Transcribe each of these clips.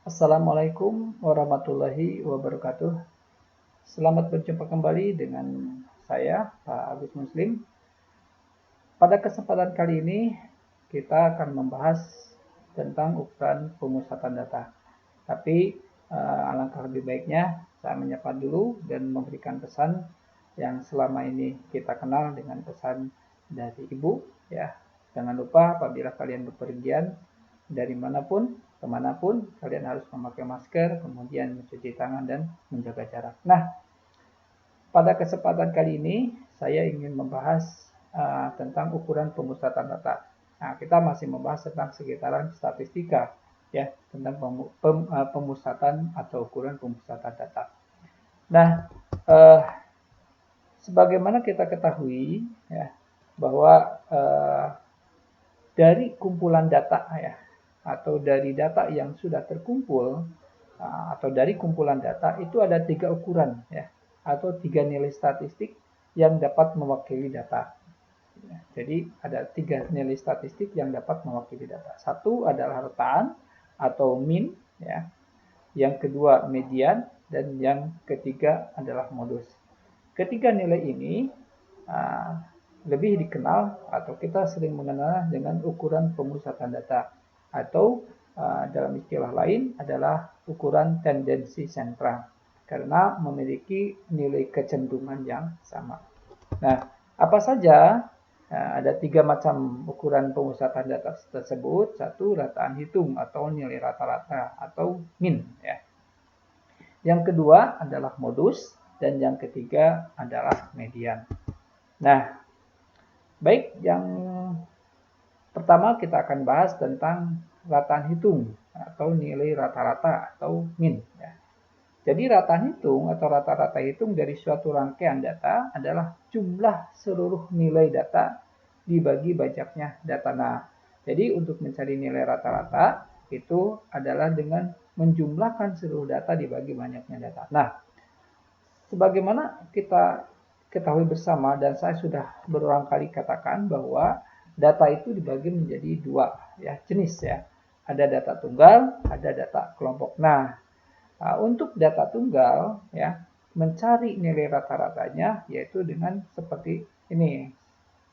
Assalamualaikum warahmatullahi wabarakatuh. Selamat berjumpa kembali dengan saya, Pak Agus Muslim. Pada kesempatan kali ini, kita akan membahas tentang ukuran pemusatan data. Tapi alangkah lebih baiknya saya menyapa dulu dan memberikan pesan yang selama ini kita kenal dengan pesan dari Ibu. Ya, jangan lupa apabila kalian bepergian dari manapun, kemanapun, kalian harus memakai masker, kemudian mencuci tangan dan menjaga jarak. Nah, pada kesempatan kali ini saya ingin membahas tentang ukuran pemusatan data. Nah, kita masih membahas tentang sekitaran statistika, ya, tentang pemusatan atau ukuran pemusatan data. Nah, sebagaimana kita ketahui, ya, bahwa dari kumpulan data, ya, atau dari data yang sudah terkumpul, atau dari kumpulan data itu ada 3 ukuran, ya, atau 3 nilai statistik yang dapat mewakili data. Jadi ada 3 nilai statistik yang dapat mewakili data. Satu adalah rataan atau mean, ya. Yang kedua median, dan yang ketiga adalah modus. Ketiga nilai ini lebih dikenal atau kita sering mengenal dengan ukuran pemusatan data, atau dalam istilah lain adalah ukuran tendensi sentral, karena memiliki nilai kecenderungan yang sama. Nah, apa saja? Ada 3 macam ukuran pemusatan data tersebut. Satu, rataan hitung atau nilai rata-rata atau mean, ya. Yang kedua adalah modus, dan yang ketiga adalah median. Nah, baik, yang pertama kita akan bahas tentang rataan hitung atau nilai rata-rata atau mean, ya. Jadi rataan hitung atau rata-rata hitung dari suatu rangkaian data adalah jumlah seluruh nilai data dibagi banyaknya data. Nah, jadi untuk mencari nilai rata-rata itu adalah dengan menjumlahkan seluruh data dibagi banyaknya data. Nah, sebagaimana kita ketahui bersama dan saya sudah berulang kali katakan bahwa data itu dibagi menjadi 2, ya, jenis, ya. Ada data tunggal, ada data kelompok. Nah, untuk data tunggal, ya, mencari nilai rata-ratanya yaitu dengan seperti ini.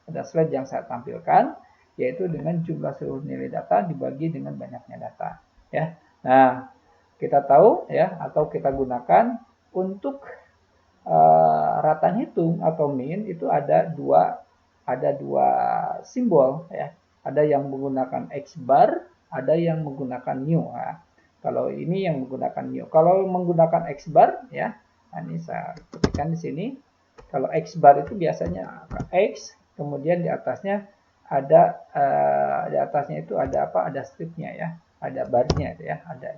Ada slide yang saya tampilkan, yaitu dengan jumlah seluruh nilai data dibagi dengan banyaknya data, ya. Nah, kita tahu, ya, atau kita gunakan untuk rataan hitung atau mean itu ada dua simbol, ya. Ada yang menggunakan X bar, ada yang menggunakan new. Nah, kalau ini yang menggunakan new. Kalau menggunakan X bar, ya, ini saya ketikkan di sini. Kalau X bar itu biasanya X, kemudian di atasnya itu ada apa? Ada stripnya, ya, ada barnya, ya, ada.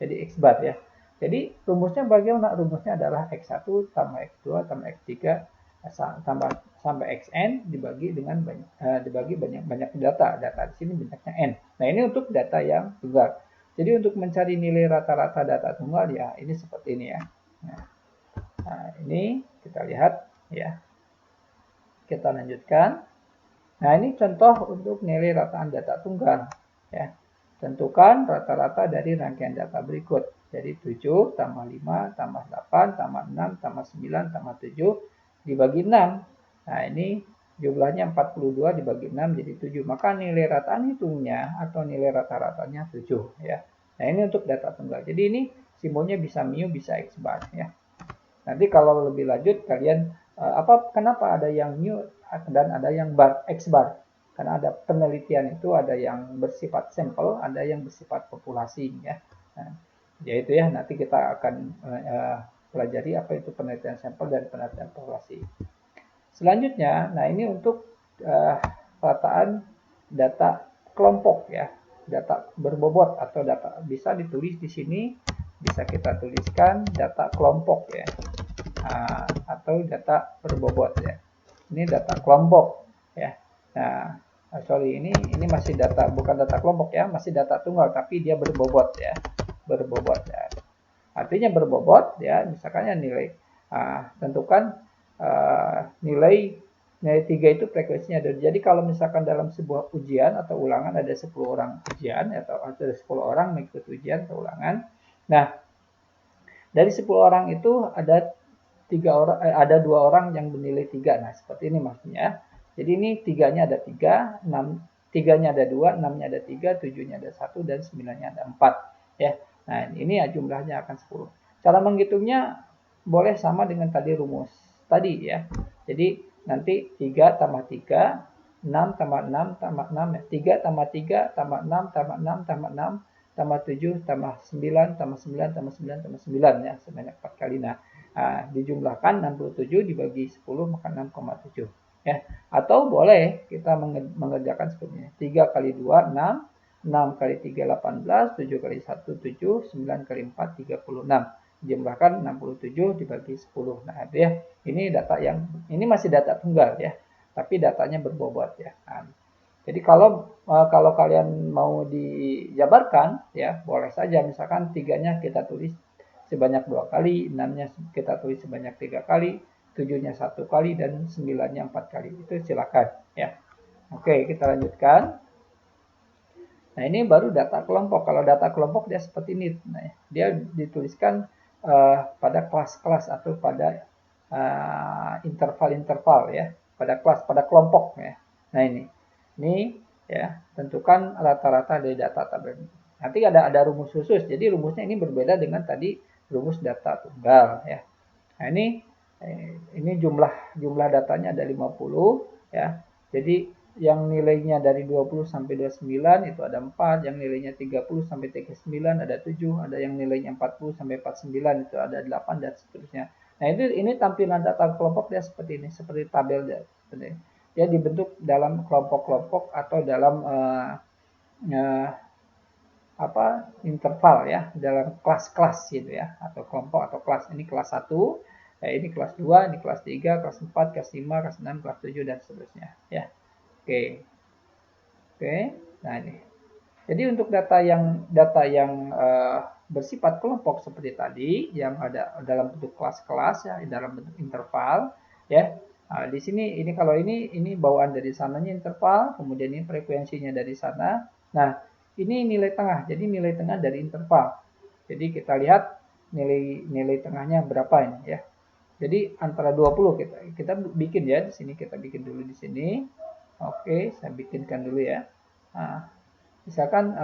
Jadi X bar, ya. Jadi rumusnya bagaimana? Rumusnya adalah X1 tambah X2 tambah X3 tambah sampai Xn dibagi dengan dibagi banyak data. Data di sini banyaknya N. Nah, ini untuk data yang tunggal. Jadi untuk mencari nilai rata-rata data tunggal, ya, ini seperti ini, ya. Nah, ini kita lihat, ya. Kita lanjutkan. Nah, ini contoh untuk nilai rataan data tunggal, ya. Tentukan rata-rata dari rangkaian data berikut. Jadi 7 tambah 5 tambah 8 tambah 6 tambah 9 tambah 7 dibagi 6. Nah, ini jumlahnya 42 dibagi 6 jadi 7. Maka nilai rataan hitungnya atau nilai rata-ratanya 7, ya. Nah, ini untuk data tunggal. Jadi ini simbolnya bisa mu, bisa X bar, ya. Nanti kalau lebih lanjut kalian kenapa ada yang mu dan ada yang X bar? Karena ada penelitian itu, ada yang bersifat sampel, ada yang bersifat populasi, ya. Nah, yaitu, ya, nanti kita akan pelajari apa itu penelitian sampel dan penelitian populasi. Selanjutnya, nah ini untuk rataan data kelompok, ya, data berbobot atau data bisa ditulis di sini, bisa kita tuliskan data kelompok, ya, atau data berbobot, ya. Ini data kelompok, ya. Nah, ini masih data, bukan data kelompok, ya, masih data tunggal tapi dia berbobot, ya, berbobot, ya. Artinya berbobot, ya, misalkan nilai tentukan nilai 3 itu frekuensinya ada. Jadi kalau misalkan dalam sebuah ujian atau ulangan ada 10 orang ujian atau ada 10 orang mengikuti ujian atau ulangan, Nah, dari 10 orang itu ada 2 orang yang bernilai 3. Nah, seperti ini maksudnya. Jadi ini 3-nya ada 3, 6, 3-nya ada 2, 6-nya ada 3, 7-nya ada 1, dan 9-nya ada 4. Ya. Nah, ini ya jumlahnya akan 10. Cara menghitungnya boleh sama dengan tadi rumus tadi ya. Jadi nanti 3 tambah 3, 6 tambah 6 tambah 6 ya. 3 tambah 3 tambah 6 tambah 6 tambah 6 tambah 7 tambah 9 tambah 9 tambah 9 tambah 9 ya, sebanyak 4 kali. Nah, dijumlahkan 67 dibagi 10 maka 6,7 ya. Atau boleh kita mengerjakan seperti ini. 3 kali 2 6, 6 kali 3 18, 7 kali 1 7, 9 kali 4 36. Dijumlahkan 67 dibagi 10. Nah, itu ya. Ini data yang ini masih data tunggal ya. Tapi datanya berbobot ya. Nah, jadi kalau kalian mau dijabarkan ya boleh saja, misalkan 3-nya kita tulis sebanyak 2 kali, 6-nya kita tulis sebanyak 3 kali, 7-nya 1 kali, dan 9-nya 4 kali. Itu silakan ya. Oke, kita lanjutkan. Nah, ini baru data kelompok. Kalau data kelompok dia seperti ini. Nah, dia dituliskan pada kelas-kelas atau pada interval-interval ya, pada kelas, pada kelompok ya. Nah, ini ya, tentukan rata-rata dari data tabel. Nanti ada rumus khusus. Jadi rumusnya ini berbeda dengan tadi rumus data tunggal ya. Nah, ini jumlah datanya ada 50 ya. Jadi yang nilainya dari 20 sampai 29 itu ada 4, yang nilainya 30 sampai 39 ada 7, ada yang nilainya 40 sampai 49 itu ada 8, dan seterusnya. Nah, ini tampilan data kelompok dia seperti ini, seperti tabel dia. Dia dibentuk dalam kelompok-kelompok atau dalam interval ya, dalam kelas-kelas gitu ya, atau kelompok atau kelas. Ini kelas 1, ya, ini kelas 2, ini kelas 3, kelas 4, kelas 5, kelas 6, kelas 7, dan seterusnya ya. Oke. Oke. Nah, ini. Jadi untuk data yang bersifat kelompok seperti tadi yang ada dalam bentuk kelas-kelas ya, dalam bentuk interval ya. Nah, di sini kalau ini bawaan dari sananya interval, kemudian ini frekuensinya dari sana. Nah, ini nilai tengah. Jadi nilai tengah dari interval. Jadi kita lihat nilai tengahnya berapa ini ya. Jadi antara 20 kita bikin ya di sini, kita bikin dulu di sini. Oke, saya bikinkan dulu ya. Nah, misalkan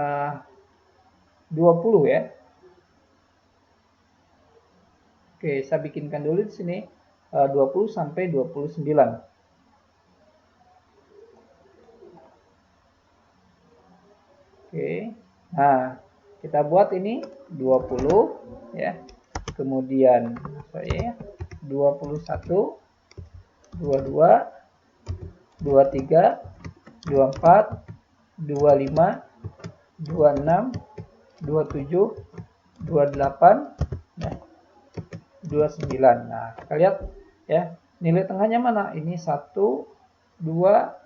20 ya. Oke, saya bikinkan dulu di sini 20 sampai 29. Oke. Nah, kita buat ini 20 ya. Kemudian saya 21, 22, 23, 24, 25, 26, 27, 28, ya, 29. Nah, kita lihat ya, nilai tengahnya mana? Ini 1, 2,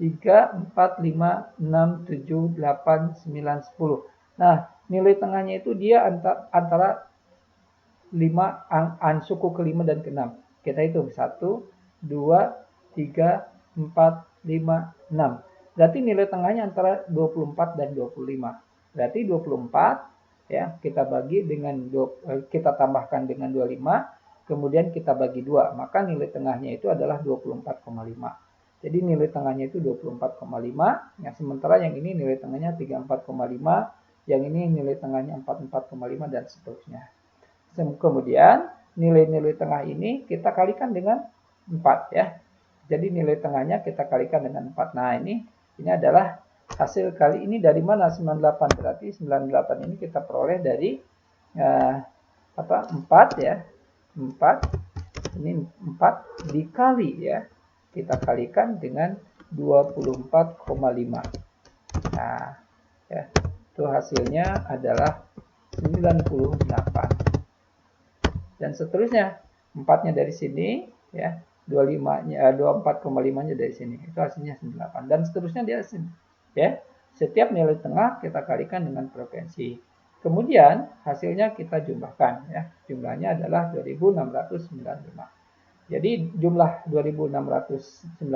3, 4, 5, 6, 7, 8, 9, 10. Nah, nilai tengahnya itu dia antara 5 suku ke-5 dan ke-6. Kita hitung 1, 2, 3, 4, 5, 6. Berarti nilai tengahnya antara 24 dan 25. Berarti 24 ya, kita tambahkan dengan 25, kemudian kita bagi 2, maka nilai tengahnya itu adalah 24,5. Jadi nilai tengahnya itu 24,5, ya, sementara yang ini nilai tengahnya 34,5, yang ini nilai tengahnya 44,5, dan seterusnya. Kemudian nilai-nilai tengah ini kita kalikan dengan 4 ya. Jadi nilai tengahnya kita kalikan dengan 4. Nah, ini adalah hasil kali ini dari mana? 98. Berarti 98 ini kita peroleh dari 4 ya. 4. Ini 4 dikali ya. Kita kalikan dengan 24,5. Nah, ya. Itu hasilnya adalah 98. Dan seterusnya, 4-nya dari sini ya, 25-nya 24,5-nya dari sini. Itu hasilnya 98, dan seterusnya dia sini ya. Setiap nilai tengah kita kalikan dengan frekuensi. Kemudian hasilnya kita jumlahkan ya. Jumlahnya adalah 2695. Jadi jumlah 2695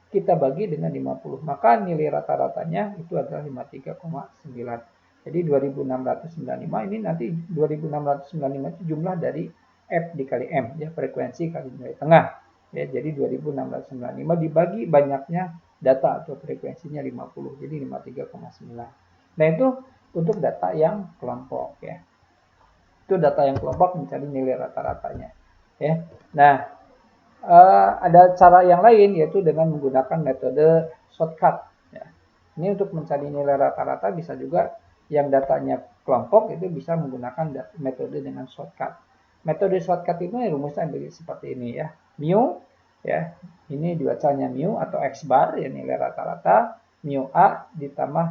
kita bagi dengan 50. Maka nilai rata-ratanya itu adalah 53,9. Jadi 2695 ini nanti 2695 itu jumlah dari F dikali M, ya, frekuensi kali nilai tengah. Ya, jadi 2695 dibagi banyaknya data atau frekuensinya 50, jadi 53,9. Nah, itu untuk data yang kelompok, ya. Itu data yang kelompok mencari nilai rata-ratanya, ya. Nah, ada cara yang lain, yaitu dengan menggunakan metode shortcut, ya. Ini untuk mencari nilai rata-rata bisa juga yang datanya kelompok itu bisa menggunakan metode dengan shortcut. Metode shortcut itu rumusnya seperti ini, ya. Mu, ya, ini dibacanya mu atau x bar, ya, nilai rata-rata, mu a ditambah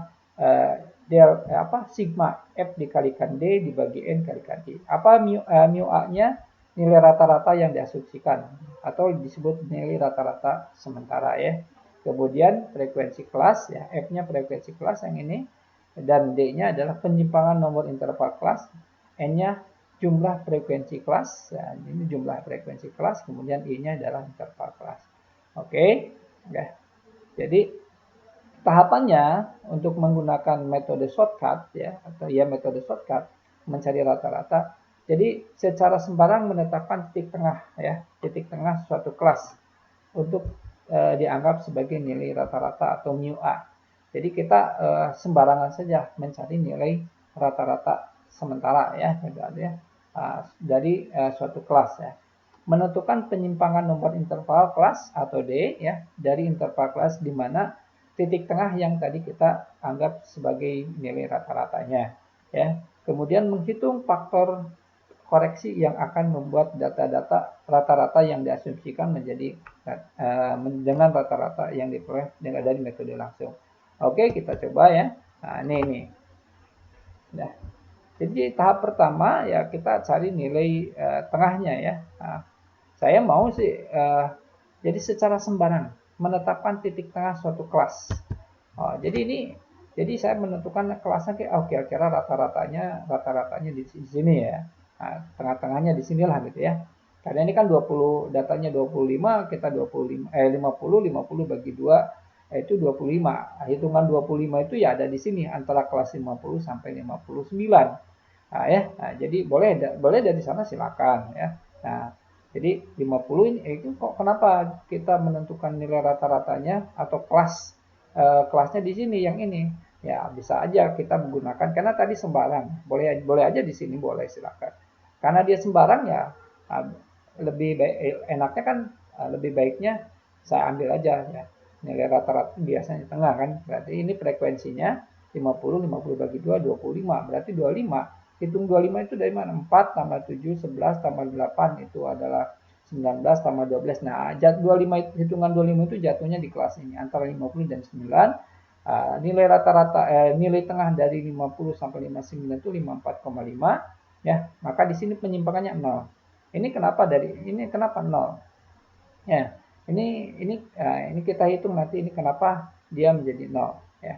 sigma f dikalikan d dibagi n kalikan d. Apa mu a-nya? Nilai rata-rata yang diasumsikan atau disebut nilai rata-rata sementara, ya. Kemudian frekuensi kelas, ya, F-nya frekuensi kelas yang ini, dan D-nya adalah penyimpangan nomor interval kelas, N-nya jumlah frekuensi kelas, ya, ini jumlah frekuensi kelas, kemudian I-nya adalah interval kelas. Oke, ya. Jadi tahapannya untuk menggunakan metode shortcut, ya, atau ya metode shortcut mencari rata-rata. Jadi secara sembarang menetapkan titik tengah, ya, titik tengah suatu kelas untuk dianggap sebagai nilai rata-rata atau mu a. Jadi kita sembarangan saja mencari nilai rata-rata sementara, ya, dari suatu kelas, ya. Menentukan penyimpangan nomor interval kelas atau D, ya, dari interval kelas di mana titik tengah yang tadi kita anggap sebagai nilai rata-ratanya, ya. Kemudian menghitung faktor koreksi yang akan membuat data-data rata-rata yang diasumsikan menjadi dengan rata-rata yang diperoleh dengan dari metode langsung. Oke, kita coba, ya. Nah, ini. Nah, jadi tahap pertama, ya, kita cari nilai tengahnya, ya. Nah, saya mau sih jadi secara sembarang menetapkan titik tengah suatu kelas. Jadi saya menentukan kelasnya kira-kira rata-ratanya di sini, ya. Nah, tengah-tengahnya di sinilah gitu, ya. Karena ini kan 20 datanya 25, kita 50 bagi 2 itu 25. Hitungan 25 itu ya ada di sini antara kelas 50 sampai 59. Nah, ya. Nah, jadi boleh dari sana silakan, ya. Nah, jadi 50 ini itu kok kenapa kita menentukan nilai rata-ratanya atau kelasnya di sini yang ini? Ya, bisa aja kita menggunakan karena tadi sembarang. Boleh aja di sini boleh silakan. Karena dia sembarang, ya, lebih baik enaknya kan lebih baiknya saya ambil aja, ya. Nilai rata-rata biasanya tengah kan. Berarti ini frekuensinya 50 bagi 2 25. Berarti 25. Hitung 25 itu dari mana? 4 tambah 7, 11 tambah 8 itu adalah 19 tambah 12. Nah, 25 hitungan 25 itu jatuhnya di kelas ini antara 50 dan 9. Nilai rata-rata nilai tengah dari 50 sampai 59 itu 54,5, ya. Maka di sini penyimpangannya 0. Ini kenapa 0? Ya. Ini kita hitung nanti ini kenapa dia menjadi 0, ya.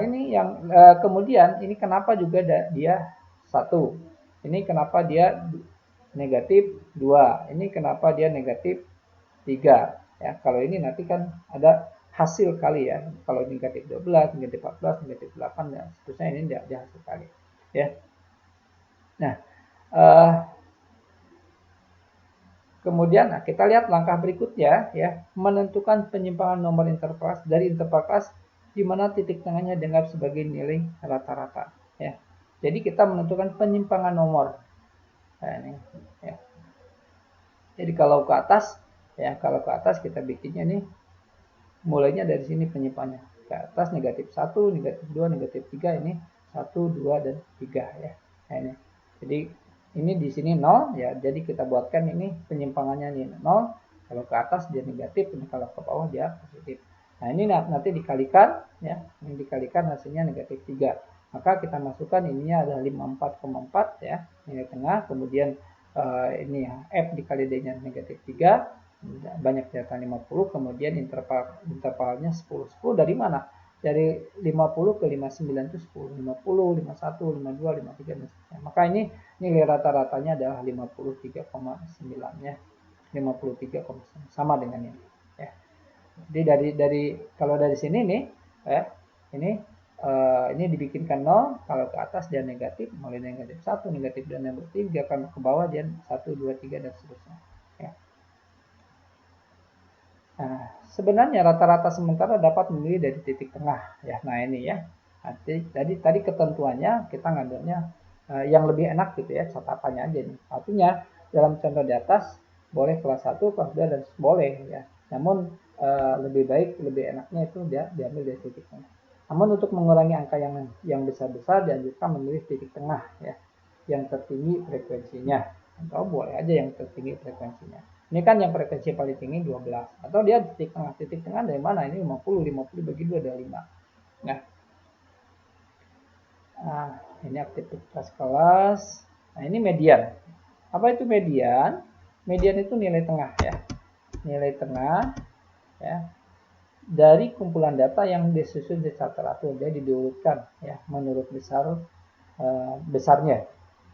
Ini yang kemudian ini kenapa juga dia 1. Ini kenapa dia negatif 2. Ini kenapa dia negatif 3. Ya, kalau ini nanti kan ada hasil kali, ya. Kalau negatif 12, negatif 14, negatif 8 dan seterusnya ini dia hasil kali, ya. Nah, kemudian kita lihat langkah berikutnya, ya, menentukan penyimpangan nomor interval dari interval kelas di mana titik tengahnya dianggap sebagai nilai rata-rata, ya. Jadi kita menentukan penyimpangan nomor. Nah, ini, ya. Jadi kalau ke atas kita bikinnya nih mulainya dari sini penyimpangannya. Ke atas negatif 1, negatif 2, negatif 3 ini 1, 2 dan 3, ya. Nah, ini. Jadi ini di sini 0, ya. Jadi kita buatkan ini penyimpangannya ini 0. Kalau ke atas dia negatif, ini kalau ke bawah dia positif. Nah, ini nanti dikalikan, ya. Ini dikalikan hasilnya negatif 3. Maka kita masukkan ininya adalah 54,4, ya. Nilai tengah, kemudian ini ya, F dikali D-nya negatif 3, banyak data 50, kemudian intervalnya 10. 10 dari mana? Dari 50 ke 59 itu 10, 50, 51, 52, 53 dan seterusnya. Maka ini nilai rata-ratanya adalah 53,9, ya. 53,9 sama dengan ini, ya. Jadi kalau dari sini nih, ya, ini ini dibikinkan 0, kalau ke atas dia negatif, mulai negatif 1, negatif 2, negatif 3, kalau ke bawah dia 1, 2, 3, dan seterusnya. Ya. Nah, sebenarnya rata-rata sementara dapat memilih dari titik tengah. Ya, nah ini ya. Tadi ketentuannya kita ngambilnya yang lebih enak gitu ya, catatannya aja nih. Artinya dalam contoh di atas boleh kelas 1, kelas 2, dan boleh ya. Namun lebih baik, lebih enaknya itu dia diambil dari titik tengah. Namun untuk mengurangi angka yang besar-besar dianjurkan memilih titik tengah ya, yang tertinggi frekuensinya. Atau boleh aja yang tertinggi frekuensinya. Ini kan yang frekuensi paling tinggi 12. Atau dia titik tengah. Titik tengah dari mana? Ini 50 bagi 2 ada 5. Nah, ini aktivitas kelas. Nah, ini median. Apa itu median? Median itu nilai tengah ya. Nilai tengah ya dari kumpulan data yang disusun secara teratur. Jadi diurutkan ya menurut besarnya.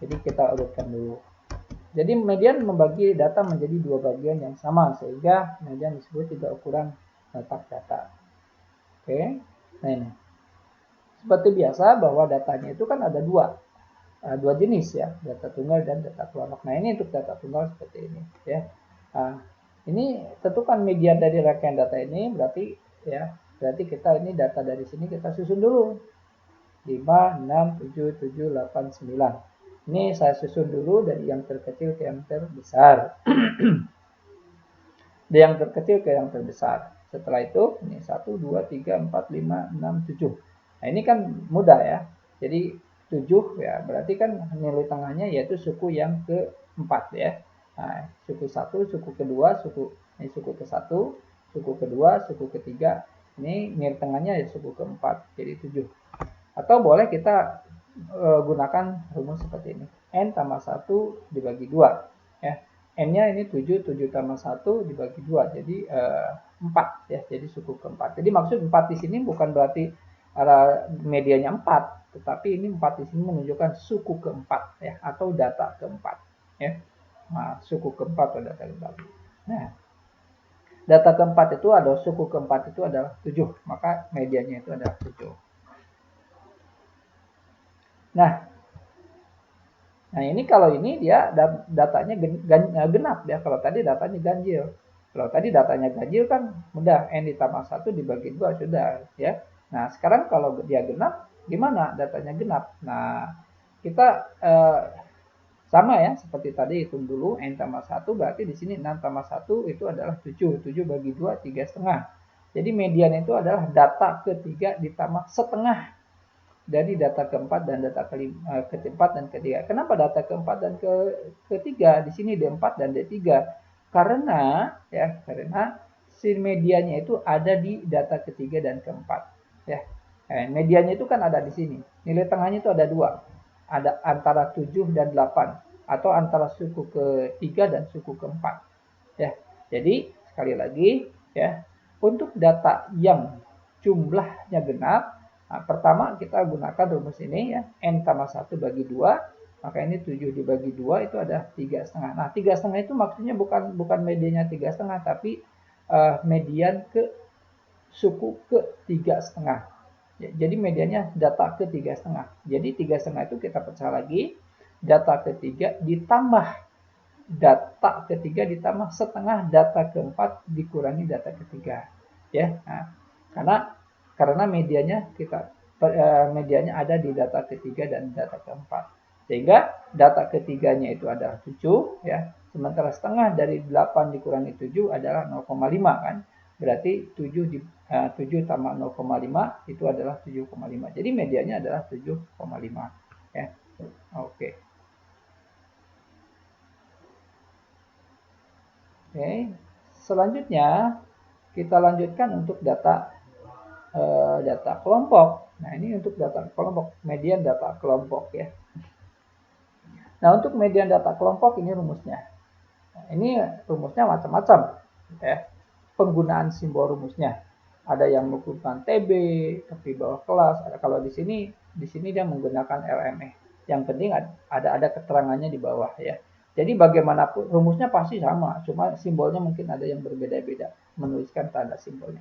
Jadi kita urutkan dulu. Jadi median membagi data menjadi dua bagian yang sama sehingga median disebut juga ukuran letak data. Oke. Nah ini. Seperti biasa bahwa datanya itu kan ada dua jenis ya, data tunggal dan data kelompok. Nah, ini untuk data tunggal seperti ini ya. Ini tentukan median dari rangkaian data ini berarti kita ini data dari sini kita susun dulu. 5, 6, 7, 7, 8, 9. Ini saya susun dulu dari yang terkecil ke yang terbesar. Dari yang terkecil ke yang terbesar. Setelah itu, ini 1, 2, 3, 4, 5, 6, 7. Nah, ini kan mudah ya. Jadi 7 ya, berarti kan nilai tengahnya yaitu suku yang keempat ya. Nah, suku 1, suku kedua, suku ke-1, suku kedua, suku ketiga. Ini nilai tengahnya ya suku keempat, jadi 7. Atau boleh kita gunakan rumus seperti ini. N tambah 1 dibagi 2 ya. N-nya ini 7, 7 tambah 1 dibagi 2, jadi 4 ya, jadi suku keempat. Jadi maksud 4 di sini bukan berarti medianya 4, tetapi ini 4 di sini menunjukkan suku keempat ya, atau data keempat ya. Nah, suku keempat atau data keempat. Nah, data keempat itu ada suku keempat itu adalah 7, maka medianya itu adalah 7. Nah ini kalau ini dia datanya genap ya. Kalau tadi datanya ganjil. Kalau tadi datanya ganjil kan mudah, N ditambah 1 dibagi 2 sudah ya. Nah sekarang kalau dia genap, gimana datanya genap? Nah kita sama ya seperti tadi, hitung dulu N tambah 1 berarti di sini 6 tambah 1 itu adalah 7. 7 bagi 2, 3,5. Jadi median itu adalah data ketiga ditambah setengah dari data keempat dan data keempat dan ketiga. Kenapa data keempat dan ketiga? Di sini D4 dan D3. Karena si medianya itu ada di data ketiga dan keempat. Ya. Medianya itu kan ada di sini. Nilai tengahnya itu ada 2. Ada antara 7 dan 8 atau antara suku ketiga dan suku keempat. Ya. Jadi sekali lagi ya, untuk data yang jumlahnya genap, nah, pertama kita gunakan rumus ini ya, N tambah 1 bagi 2, maka ini 7 dibagi 2 itu ada 3,5. Nah 3,5 itu maksudnya bukan mediannya 3,5, tapi median ke suku ke 3,5. Ya, jadi mediannya data ke 3,5. Jadi 3,5 itu kita pecah lagi, data ketiga ditambah data ketiga ditambah setengah data keempat dikurangi data ketiga. Ya, nah, karena medianya ada di data ketiga dan data keempat. Sehingga data ketiganya itu adalah 7 ya. Sementara setengah dari 8 dikurangi 7 adalah 0,5 kan. Berarti 7 tambah 0,5 itu adalah 7,5. Jadi medianya adalah 7,5 ya. Oke. Oke. Selanjutnya kita lanjutkan untuk data kelompok. Nah, ini untuk data kelompok, median data kelompok ya. Nah, untuk median data kelompok ini rumusnya. Nah, ini rumusnya macam-macam ya. Penggunaan simbol rumusnya. Ada yang menggunakan TB, tapi bawah kelas. Kalau di sini dia menggunakan LME. Yang penting ada keterangannya di bawah ya. Jadi bagaimanapun rumusnya pasti sama, cuma simbolnya mungkin ada yang berbeda-beda, menuliskan tanda simbolnya.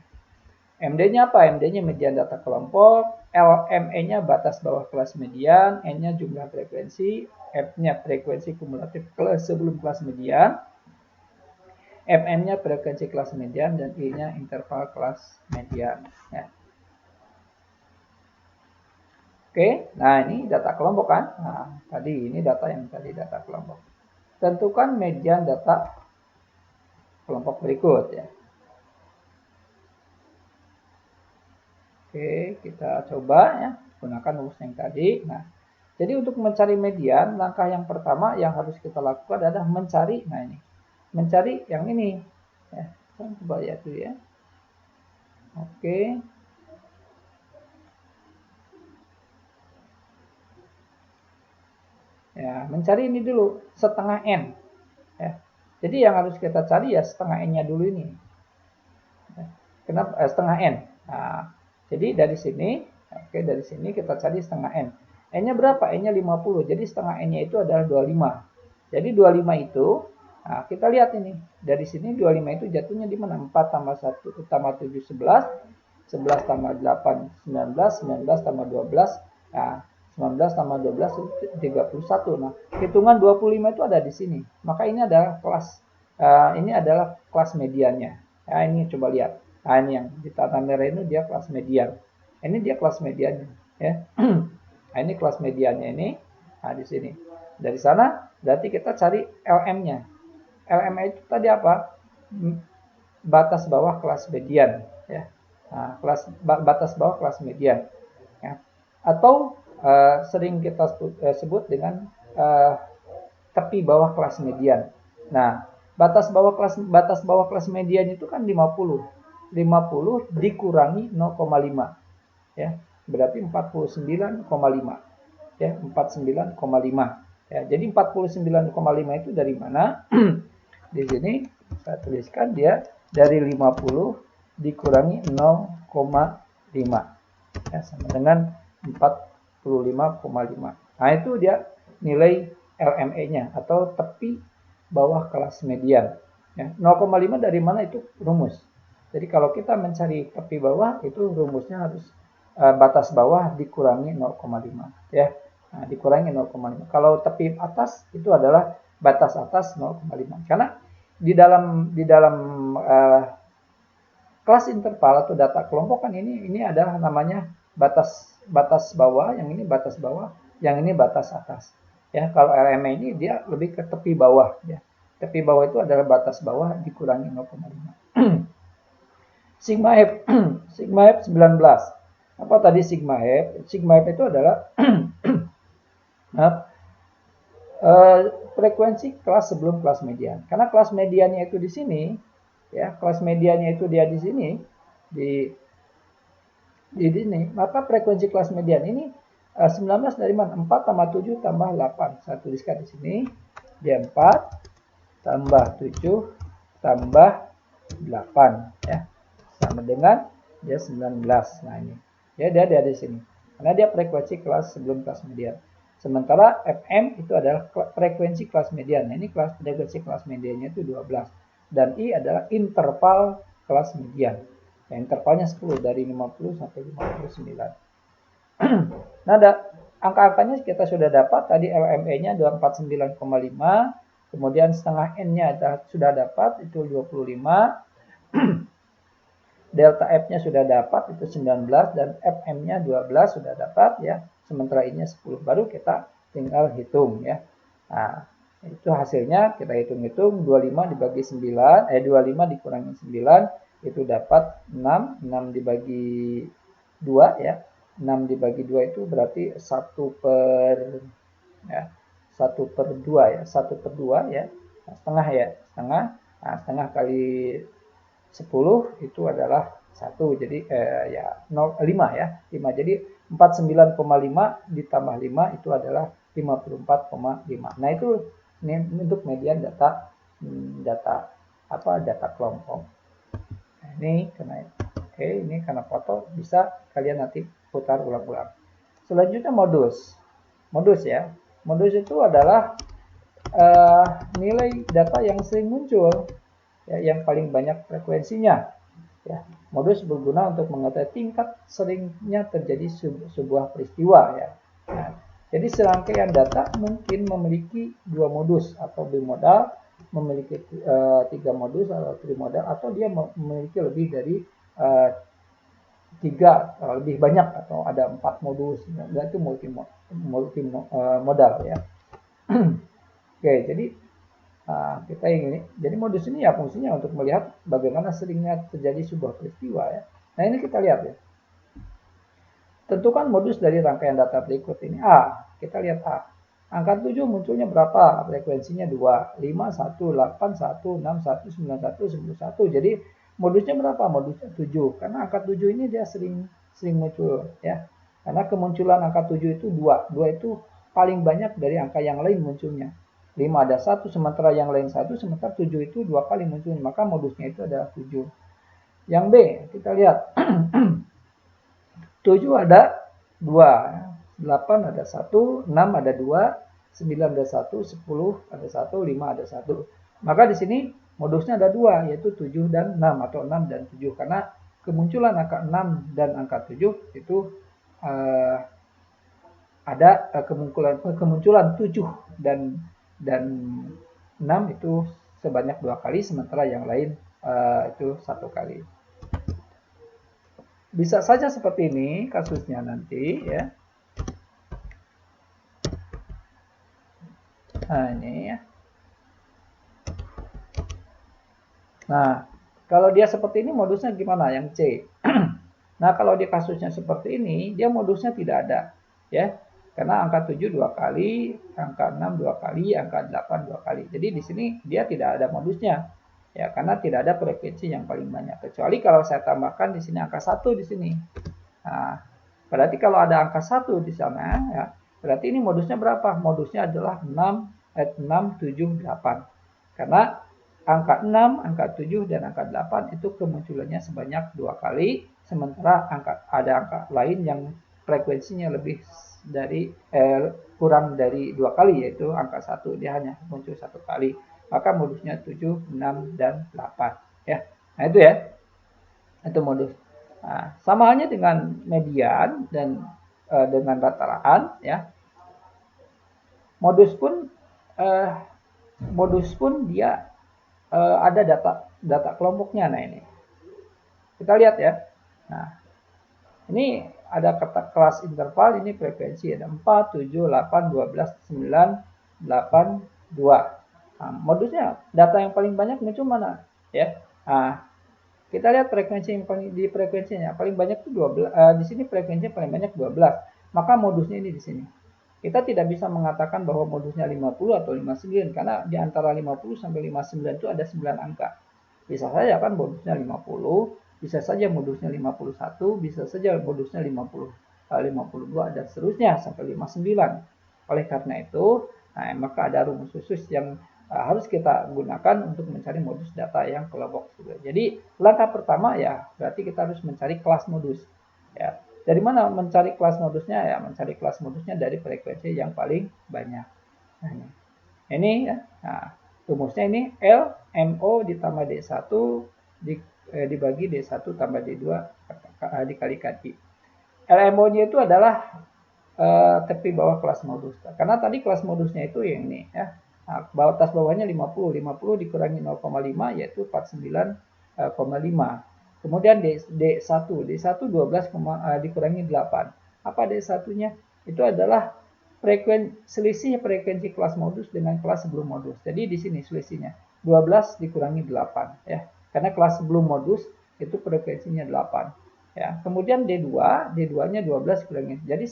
MD-nya apa? MD-nya median data kelompok. LME-nya batas bawah kelas median, N-nya jumlah frekuensi, F-nya frekuensi kumulatif kelas sebelum kelas median, FM-nya frekuensi kelas median, dan I-nya interval kelas median. Ya. Oke, nah ini data kelompok kan? Nah, tadi ini data yang tadi data kelompok. Tentukan median data kelompok berikut ya. Oke, kita coba ya, gunakan rumus yang tadi. Nah, jadi untuk mencari median, langkah yang pertama yang harus kita lakukan adalah mencari, nah ini, mencari yang ini. Ya, kita coba lihat dulu ya. Oke. Ya, mencari ini dulu, setengah N. Ya. Jadi yang harus kita cari ya setengah N-nya dulu ini. Kenapa setengah N? Nah, jadi dari sini, oke, dari sini kita cari setengah N. N-nya berapa? N-nya 50. Jadi setengah N-nya itu adalah 25. Jadi 25 itu, nah kita lihat ini. Dari sini 25 itu jatuhnya di mana? 4 tambah 1 tambah 7, 11. 11 tambah 8, 19. 19 tambah 12. Nah, 19 tambah 12 itu 31. Nah, hitungan 25 itu ada di sini. Maka ini adalah kelas mediannya. Nah, ini coba lihat. Nah, ini yang di tanda merah ini dia kelas median. Ini dia kelas mediannya, ya. Nah, ini kelas mediannya ini. Nah, di sini. Dari sana berarti kita cari LM-nya. LM itu tadi apa? Batas bawah kelas median, ya. Nah, batas bawah kelas median, ya. Atau sering kita sebut dengan tepi bawah kelas median. Nah, batas bawah kelas median itu kan 50. 50 dikurangi 0,5 ya, berarti 49,5 ya, 49,5 ya. Jadi 49,5 itu dari mana? Di sini saya tuliskan dia dari 50 dikurangi 0,5 ya, sama dengan 45,5. Nah, itu dia nilai LME-nya atau tepi bawah kelas median ya. 0,5 dari mana? Itu rumus. Jadi kalau kita mencari tepi bawah itu rumusnya harus batas bawah dikurangi 0,5 ya. Nah, dikurangi 0,5. Kalau tepi atas itu adalah batas atas 0,5. Karena di dalam kelas interval atau data kelompokan ini adalah namanya batas bawah, yang ini batas bawah, yang ini batas atas. Ya, kalau LME ini dia lebih ke tepi bawah ya. Tepi bawah itu adalah batas bawah dikurangi 0,5. Sigma F, Sigma F 19. Apa tadi Sigma F? Sigma F itu adalah frekuensi kelas sebelum kelas median. Karena kelas mediannya itu di sini, ya, kelas mediannya itu dia di sini, di sini, maka frekuensi kelas median ini 19 dari mana? 4 tambah 7 tambah 8. Saya tuliskan di sini, dia 4 tambah 7 tambah 8 ya. Sama dengan dia 19. Nah, ini. Ya, dia di sini. Karena dia frekuensi kelas sebelum kelas median. Sementara FM itu adalah frekuensi kelas median. Nah, ini frekuensi kelas mediannya itu 12. Dan I adalah interval kelas median. Nah, intervalnya 10 dari 50 sampai 59. Nah, angka-angkanya kita sudah dapat. Tadi LME-nya 249,5. Kemudian setengah N-nya sudah dapat, itu 25. Delta F-nya sudah dapat, itu 19, dan FM-nya 12 sudah dapat ya. Sementara ini 10, baru kita tinggal hitung ya. Nah, itu hasilnya kita hitung-hitung, 25 dibagi 9, 25 dikurangi 9 itu dapat 6, 6 dibagi 2 ya. 6 dibagi 2 itu berarti 1 per ya, 1 per 2 ya, 1 per 2 ya. Nah, setengah ya, setengah. Nah, setengah kali 10 itu adalah 1, jadi ya 5 ya, 5. Jadi 49,5 ditambah 5 itu adalah 54,5. Nah, itu ini untuk median data data kelompok. Nah, ini karena foto bisa kalian nanti putar ulang-ulang. Selanjutnya modus ya. Modus itu adalah nilai data yang sering muncul ya, yang paling banyak frekuensinya Ya, modus berguna untuk mengetahui tingkat seringnya terjadi sebuah peristiwa ya. Nah, jadi serangkaian data mungkin memiliki dua modus atau bimodal, memiliki tiga modus atau trimodal, atau dia memiliki lebih dari tiga lebih banyak atau ada 4 modus, itu multi modal ya. Oke, jadi kita ingin, jadi modus ini ya fungsinya untuk melihat bagaimana seringnya terjadi sebuah peristiwa ya. Nah ini kita lihat ya. Tentukan modus dari rangkaian data berikut ini. A, kita lihat A. Angka 7 munculnya berapa? Frekuensinya 2, 5, 1, 8, 1, 6, 1, 9, 1, 10, 1. Jadi modusnya berapa? Modusnya 7. Karena angka 7 ini dia sering muncul ya. Karena kemunculan angka 7 itu 2. 2 itu paling banyak dari angka yang lain munculnya. 5 ada 1, sementara yang lain 1, sementara 7 itu 2 kali munculnya. Maka modusnya itu adalah 7. Yang B, kita lihat. 7 ada 2, 8 ada 1, 6 ada 2, 9 ada 1, 10 ada 1, 5 ada 1. Maka di sini modusnya ada 2, yaitu 7 dan 6 atau 6 dan 7. Karena kemunculan angka 6 dan angka 7 itu ada kemunculan 7 dan 6 itu sebanyak 2 kali, sementara yang lain itu 1 kali. Bisa saja seperti ini kasusnya nanti ya. Nah ini ya. Nah kalau dia seperti ini modusnya gimana? Yang C. Nah kalau dia kasusnya seperti ini, dia modusnya tidak ada ya. Karena angka 7 2 kali, angka 6 2 kali, angka 8 2 kali. Jadi di sini dia tidak ada modusnya. Ya, karena tidak ada frekuensi yang paling banyak. Kecuali kalau saya tambahkan di sini angka 1 di sini. Nah, berarti kalau ada angka 1 di sana ya, berarti ini modusnya berapa? Modusnya adalah 6, 7, 8. Karena angka 6, angka 7, dan angka 8 itu kemunculannya sebanyak 2 kali, sementara ada angka lain yang frekuensinya lebih dari kurang dari 2 kali, yaitu angka 1, dia hanya muncul 1 kali. Maka modusnya 7, 6, dan 8 ya. Nah itu ya. Itu modus. Nah, sama halnya dengan median dan dengan rata-rataan ya. Modus pun dia ada data kelompoknya. Nah ini kita lihat ya. Nah ini ada kata kelas interval, ini frekuensi ada 4, 7, 8, 12, 9, 8, 2. Nah, modusnya data yang paling banyak muncul mana ya. Nah, kita lihat frekuensi yang di frekuensinya paling banyak itu 12. Di sini frekuensinya paling banyak 12. Maka modusnya ini di sini. Kita tidak bisa mengatakan bahwa modusnya 50 atau 59 karena di antara 50 sampai 59 itu ada 9 angka. Bisa saja kan modusnya 50, bisa saja modusnya 51, bisa saja modusnya 50, 52 dan seterusnya sampai 59. Oleh karena itu, maka ada rumus khusus yang harus kita gunakan untuk mencari modus data yang kelompok. Jadi langkah pertama ya berarti kita harus mencari kelas modus. Ya. Dari mana mencari kelas modusnya? Ya mencari kelas modusnya dari frekuensi yang paling banyak. Nah, ini ya. Nah, rumusnya ini L MO ditambah D1 dibagi D1 tambah D2 dikalikan I. LMO-nya itu adalah tepi bawah kelas modus. Karena tadi kelas modusnya itu yang ini ya. Nah, batas bawahnya 50. 50 dikurangi 0,5 yaitu 49,5. Kemudian D1 12 dikurangi 8. Apa D1-nya? Itu adalah selisih frekuensi kelas modus dengan kelas sebelum modus. Jadi di sini selisihnya 12 dikurangi 8 ya. Karena kelas sebelum modus itu frekuensinya 8 ya. Kemudian D2-nya 12 kurangi. Jadi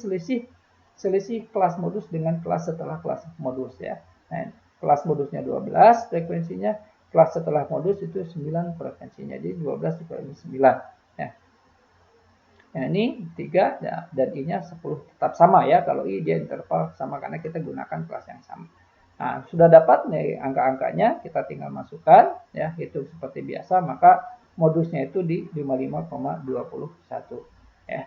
selisih kelas modus dengan kelas setelah kelas modus ya. Nah, kelas modusnya 12 frekuensinya, kelas setelah modus itu 9 frekuensinya. Jadi 12 dikurangi 9 ya. Nah, ini 3 dan I-nya 10 tetap sama ya. Kalau I dia interval sama karena kita gunakan kelas yang sama. Nah, sudah dapat nih angka-angkanya, kita tinggal masukkan ya, hitung seperti biasa, maka modusnya itu di 55,21 ya.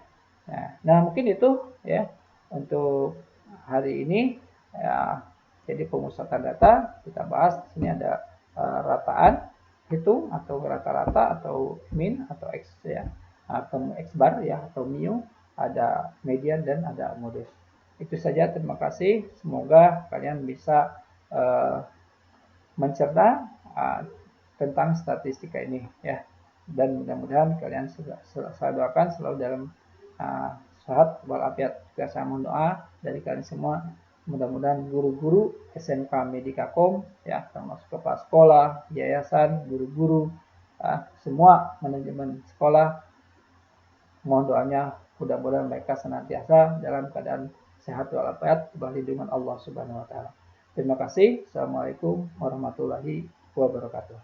Nah, mungkin itu ya untuk hari ini ya. Jadi pemusatan data kita bahas di sini ada rataan hitung atau rata-rata atau min atau x ya, atau x bar ya, atau mu, ada median dan ada modus. Itu saja, terima kasih. Semoga kalian bisa mencerna tentang statistika ini ya. Dan mudah-mudahan kalian saya doakan selalu dalam sehat walafiat. Juga saya mohon doa dari kalian semua, mudah-mudahan guru-guru SMK Medikakom ya, termasuk kepala sekolah, yayasan, guru-guru, semua manajemen sekolah, mohon doanya mudah-mudahan mereka senantiasa dalam keadaan sehat walafiat di bawah lindungan Allah Subhanahu wa taala. Terima kasih. Assalamualaikum warahmatullahi wabarakatuh.